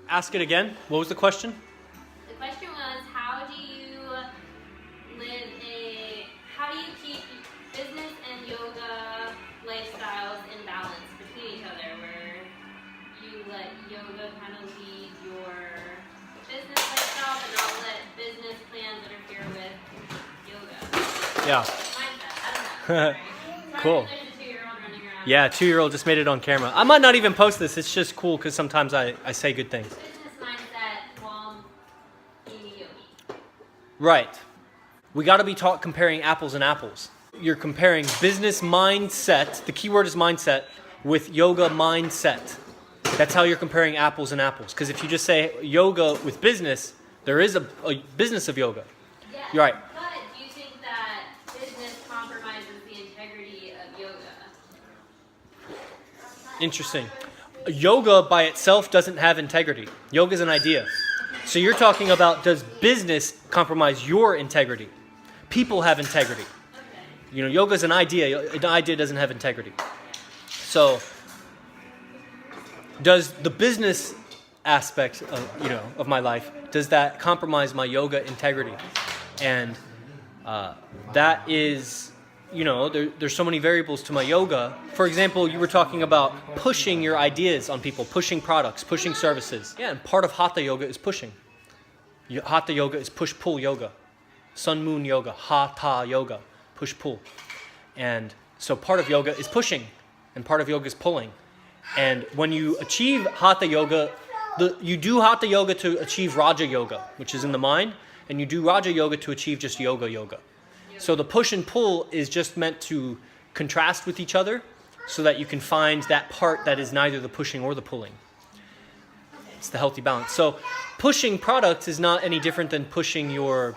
Ask it again. What was the question? The question was, how do you keep business and yoga lifestyles in balance between each other, where you let yoga kind of lead your business lifestyle, but not let business plans interfere with yoga? Yeah. Mindset. I don't know. Cool. There's a 2-year-old running around. Yeah, 2-year-old just made it on camera. I might not even post this. It's just cool because sometimes I say good things. Business mindset while being a yogi. Right. We got to be taught comparing apples and apples. You're comparing business mindset, the key word is mindset, with yoga mindset. That's how you're comparing apples and apples. Because if you just say yoga with business, there is a business of yoga. Yes, You're right. but do you think that business compromises the integrity of yoga? Interesting. Yoga by itself doesn't have integrity. Yoga is an idea. So you're talking about, does business compromise your integrity? People have integrity. You know, yoga is an idea. An idea doesn't have integrity. So, does the business aspect of my life, does that compromise my yoga integrity? And that is, there's so many variables to my yoga. For example, you were talking about pushing your ideas on people, pushing products, pushing services. Yeah, and part of Hatha yoga is pushing. Hatha yoga is push-pull yoga. Sun Moon yoga, Hatha yoga, push-pull. And so part of yoga is pushing, and part of yoga is pulling. And when you achieve Hatha yoga, you do Hatha yoga to achieve Raja yoga, which is in the mind, and you do Raja yoga to achieve just yoga. So the push and pull is just meant to contrast with each other so that you can find that part that is neither the pushing or the pulling. It's the healthy balance. So pushing products is not any different than pushing your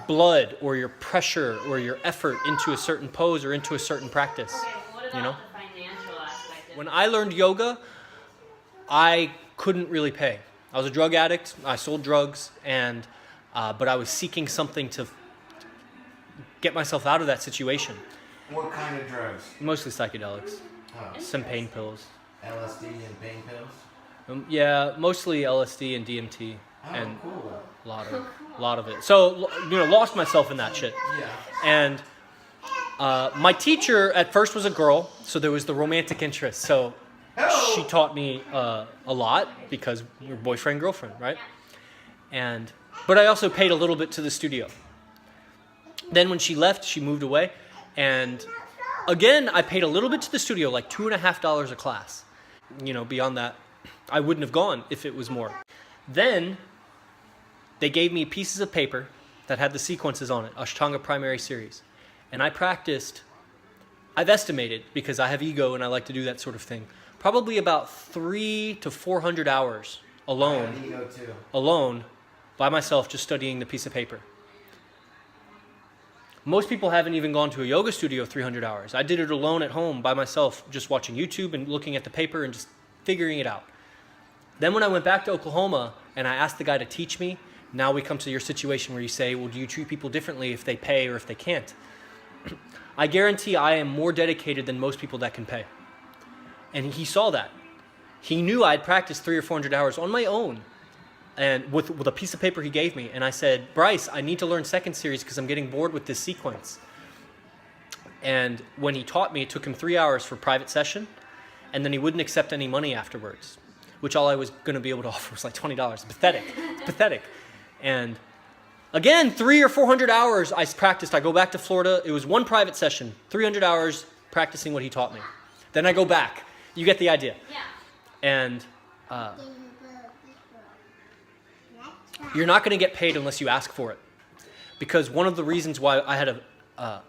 blood or your pressure or your effort into a certain pose or into a certain practice. Okay, what about the financial aspect of When I learned yoga, I couldn't really pay. I was a drug addict. I sold drugs, but I was seeking something to get myself out of that situation. What kind of drugs? Mostly psychedelics, Oh. some pain pills. LSD and pain pills? Yeah, mostly LSD and DMT, Oh, and cool. a lot of it. So, lost myself in that shit. Yeah. And my teacher at first was a girl, so there was the romantic interest. So she taught me a lot because we're boyfriend, girlfriend, right? But I also paid a little bit to the studio. Then when she left, she moved away. And again, I paid a little bit to the studio, like $2.50 a class. Beyond that, I wouldn't have gone if it was more. Then they gave me pieces of paper that had the sequences on it, Ashtanga primary series. And I practiced, I've estimated, because I have ego and I like to do that sort of thing, probably about 300 to 400 hours alone. I have ego too. Alone, by myself, just studying the piece of paper. Most people haven't even gone to a yoga studio 300 hours. I did it alone at home by myself, just watching YouTube and looking at the paper and just figuring it out. Then when I went back to Oklahoma and I asked the guy to teach me, now we come to your situation where you say, well, do you treat people differently if they pay or if they can't? I guarantee I am more dedicated than most people that can pay. And he saw that. He knew I'd practiced 300 or 400 hours on my own, and with a piece of paper he gave me. And I said, Bryce, I need to learn second series because I'm getting bored with this sequence. And when he taught me, it took him 3 hours for private session, and then he wouldn't accept any money afterwards, which all I was going to be able to offer was like $20. Pathetic. Pathetic. And again, 300 or 400 hours I practiced. I go back to Florida. It was one private session, 300 hours practicing what he taught me. Then I go back. You get the idea. Yeah. And you're not going to get paid unless you ask for it. Because one of the reasons why I had the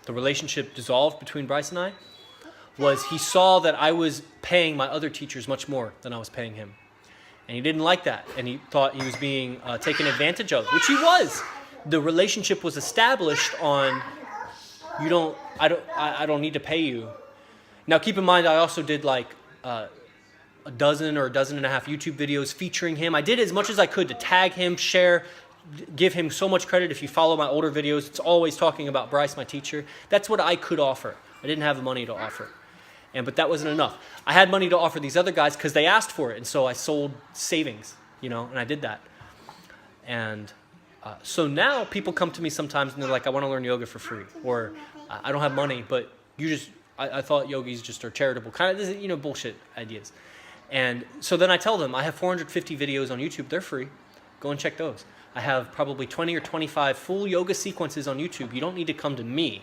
relationship dissolved between Bryce and I was he saw that I was paying my other teachers much more than I was paying him. And he didn't like that. And he thought he was being taken advantage of, which he was. The relationship was established on, I don't need to pay you. Now keep in mind, I also did like a dozen or a dozen and a half YouTube videos featuring him. I did as much as I could to tag him, share, give him so much credit. If you follow my older videos, it's always talking about Bryce, my teacher. That's what I could offer. I didn't have the money to offer. But that wasn't enough. I had money to offer these other guys because they asked for it, and so I sold savings, and I did that. And so now people come to me sometimes and they're like, I want to learn yoga for free, or I don't have money, but I thought yogis just are charitable, kind of, bullshit ideas. And so then I tell them, I have 450 videos on YouTube. They're free. Go and check those. I have probably 20 or 25 full yoga sequences on YouTube. You don't need to come to me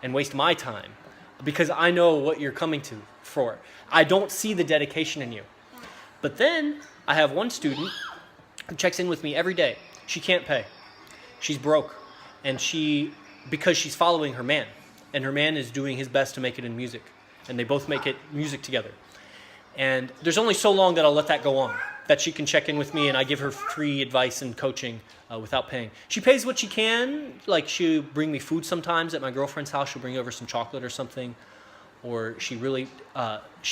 and waste my time because I know what you're coming to for. I don't see the dedication in you. But then I have one student who checks in with me every day. She can't pay. She's broke. And because she's following her man. And her man is doing his best to make it in music. And they both make it music together. And there's only so long that I'll let that go on, that she can check in with me and I give her free advice and coaching without paying. She pays what she can. Like, she'll bring me food sometimes at my girlfriend's house. She'll bring over some chocolate or something. Or she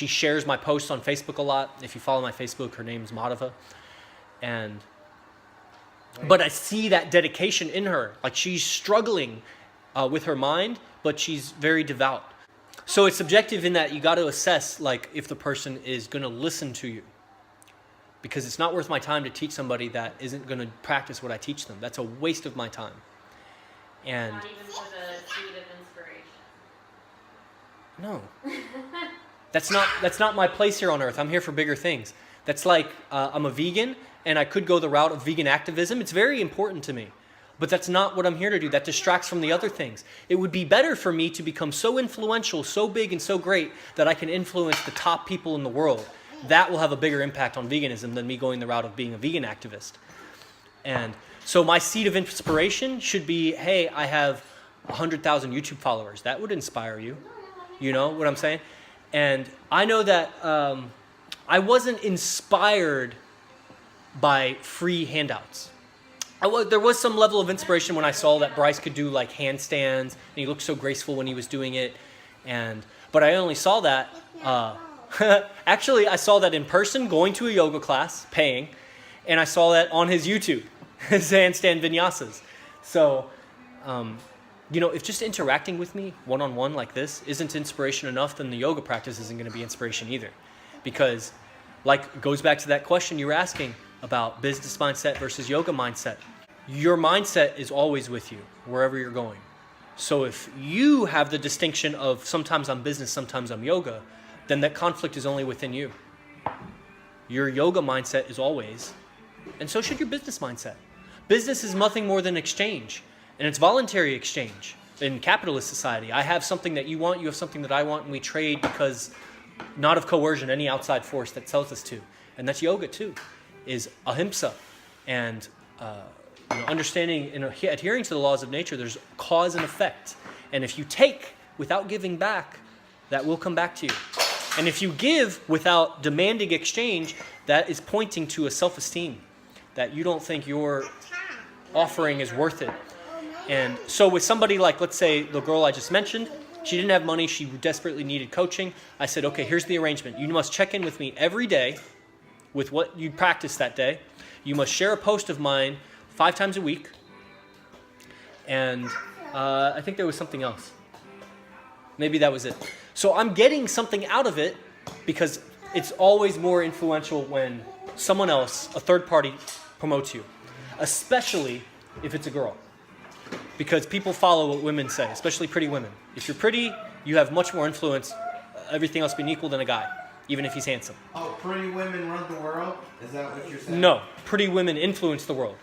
shares my posts on Facebook a lot. If you follow my Facebook, her name's Madhava. But I see that dedication in her. Like, she's struggling with her mind, but she's very devout. So it's subjective in that you got to assess, like, if the person is going to listen to you. Because it's not worth my time to teach somebody that isn't going to practice what I teach them. That's a waste of my time. And not even for the seed of inspiration. No. That's not my place here on earth. I'm here for bigger things. That's like I'm a vegan and I could go the route of vegan activism. It's very important to me. But that's not what I'm here to do. That distracts from the other things. It would be better for me to become so influential, so big and so great that I can influence the top people in the world. That will have a bigger impact on veganism than me going the route of being a vegan activist. And so my seed of inspiration should be, hey, I have 100,000 YouTube followers. That would inspire you. You know what I'm saying? And I know that I wasn't inspired by free handouts. There was some level of inspiration when I saw that Bryce could do like handstands, and he looked so graceful when he was doing it. But I only saw that, actually I saw that in person, going to a yoga class, paying, and I saw that on his YouTube, his handstand vinyasas. So, if just interacting with me one-on-one like this isn't inspiration enough, then the yoga practice isn't going to be inspiration either. Because, it goes back to that question you were asking about business mindset versus yoga mindset. Your mindset is always with you, wherever you're going. So if you have the distinction of sometimes I'm business, sometimes I'm yoga, then that conflict is only within you. Your yoga mindset is always, and so should your business mindset. Business is nothing more than exchange, and it's voluntary exchange. In capitalist society, I have something that you want, you have something that I want, and we trade because not of coercion, any outside force that tells us to. And that's yoga too, is ahimsa. And understanding and adhering to the laws of nature, there's cause and effect. And if you take without giving back, that will come back to you. And if you give without demanding exchange, that is pointing to a self-esteem, that you don't think your offering is worth it. And so with somebody like, let's say, the girl I just mentioned, she didn't have money, she desperately needed coaching. I said, okay, here's the arrangement. You must check in with me every day with what you practiced that day. You must share a post of mine 5 times a week. And I think there was something else. Maybe that was it. So I'm getting something out of it because it's always more influential when someone else, a third party, promotes you. Especially if it's a girl. Because people follow what women say, especially pretty women. If you're pretty, you have much more influence, everything else being equal, than a guy, even if he's handsome. Oh, pretty women run the world? Is that what you're saying? No, pretty women influence the world.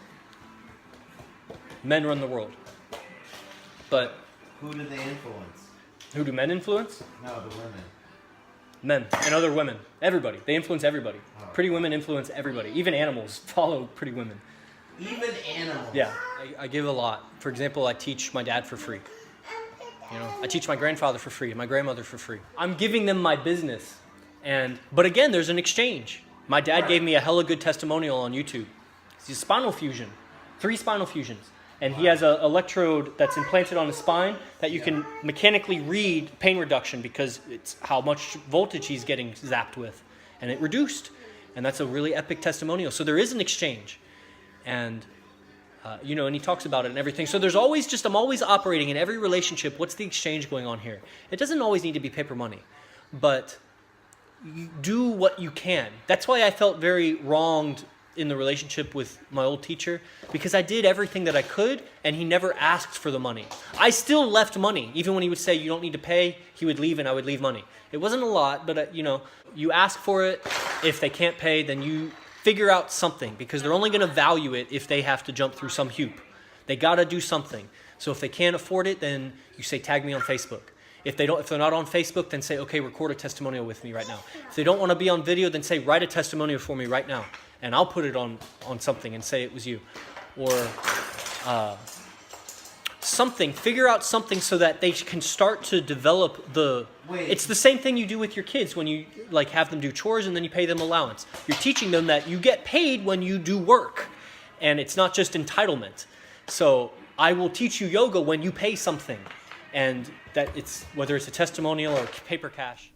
Men run the world. But who do they influence? Who do men influence? No, the women. Men and other women. Everybody. They influence everybody. Oh. Pretty women influence everybody. Even animals follow pretty women. Even animals? Yeah, I give a lot. For example, I teach my dad for free. I teach my grandfather for free and my grandmother for free. I'm giving them my business. But again, there's an exchange. My dad gave me a hella good testimonial on YouTube. It's a spinal fusion. 3 spinal fusions. And he has an electrode that's implanted on his spine that you can mechanically read pain reduction because it's how much voltage he's getting zapped with. And it reduced. And that's a really epic testimonial. So there is an exchange. And, and he talks about it and everything. So there's always I'm always operating in every relationship. What's the exchange going on here? It doesn't always need to be paper money. but you do what you can. That's why I felt very wronged in the relationship with my old teacher, because I did everything that I could and he never asked for the money. I still left money. Even when he would say you don't need to pay, he would leave and I would leave money. It wasn't a lot, but you ask for it. If they can't pay, then you figure out something, because they're only going to value it if they have to jump through some hoop. They got to do something. So if they can't afford it, then you say tag me on Facebook. If they're not on Facebook, then say, okay, record a testimonial with me right now. If they don't want to be on video, then say, write a testimonial for me right now. And I'll put it on something and say it was you. Or something. Figure out something so that they can start to develop It's the same thing you do with your kids when you have them do chores and then you pay them allowance. You're teaching them that you get paid when you do work. And it's not just entitlement. So I will teach you yoga when you pay something. And that whether it's a testimonial or paper cash.